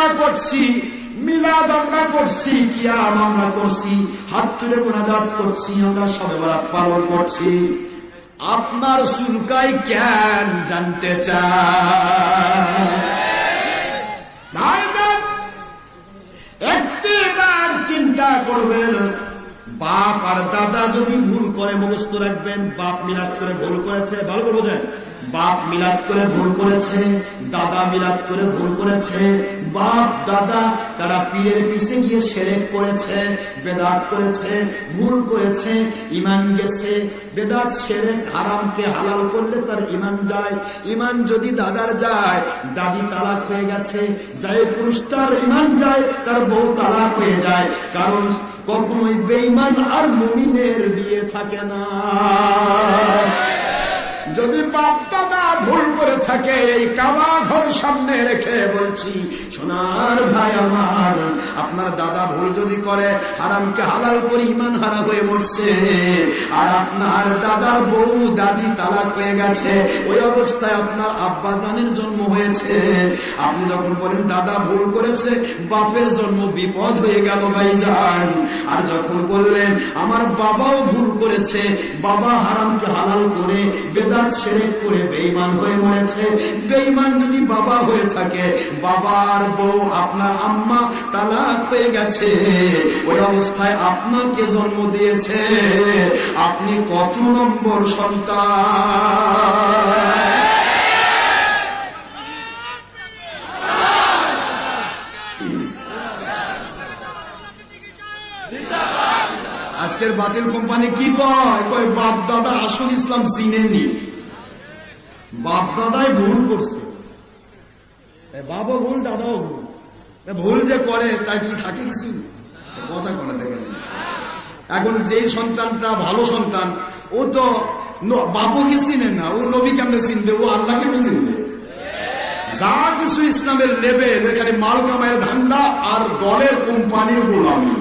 আমরা করছি, মিলাদ আমরা করছি, কিয়াম আমরা করছি, হাত তুলে মুনাজাত করছি, আমরা শবে বরাত পালন করছি। আপনার চুলকাই কেন জানতে চাই? একটিবার চিন্তা করবেন, বাপ আর দাদা যদি ভুল করে, মুখস্থ রাখবেন, বাপ মিলাদ করে ভুল করেছে, ভালো করে বোঝেন, বাপ মিলাদ করে ভুল করেছে, দাদা মিলাদ করে ভুল করেছে, বাপ দাদা তারা পীরের পিছে গিয়ে শিরক করেছে, বেদাত করেছে, ভুল করেছে, ঈমান গেছে। বেদাত শিরক হারামকে হালাল করলে তার ঈমান যায়। ঈমান যদি দাদার যায়, দাদি তালাক হয়ে গেছে, যাই পুরুষটার ঈমান যায়, তার বউ তালাক হয়ে যায়। কারণ কখনোই বেঈমান আর মুমিনের বিয়ে থাকে না। যদি বাপ দাদা ভুল করে থাকে, এই কাবা ঘর সামনে রেখে বলছি, সোনার ভাই আমার, আপনার দাদা ভুল যদি করে, হারামকে হালাল করে ঈমান হারা হয়ে মরছে, আর আপনার দাদার বউ দাদি তালাক হয়ে গেছে, ওই অবস্থায় আপনার আব্বা জানের জন্ম হয়েছে, আপনি যখন বলেন দাদা ভুল করেছে, বাপের জন্ম বিপদ হয়ে গেল ভাইজান। আর যখন বললেন আমার বাবাও ভুল করেছে, বাবা হারামকে হালাল করে বেদাত শিরক করে বেঈমান হয়ে মরেছে, বেঈমান যদি বাবা হয়ে থাকে, বাবার বউ আপনার আম্মা তালাক হয়ে গেছে, ওই অবস্থায় আপনাকে জন্ম দিয়েছে, আপনি কত নম্বর সন্তান? আজকের বাতিল কোম্পানি কি কয়? কয় বাপ দাদা আসল ইসলাম চিনেনি, বাপ দাদাই ভুল করছে, বাবা ভুল দাদাও ভুল। ভুল যে করে তাই কি থাকে কিছু কথা করে দেখেন। এখন যে সন্তানটা ভালো সন্তান, ও তো বাবুকে চিনে না, ও নবী কেমনে চিনবে, ও আল্লাহ কেমনে চিনবে? যা কিছু ইসলামের লেভেল, এখানে মাল কামাইয়ের ধান্দা আর দলের কোম্পানির গোলামি।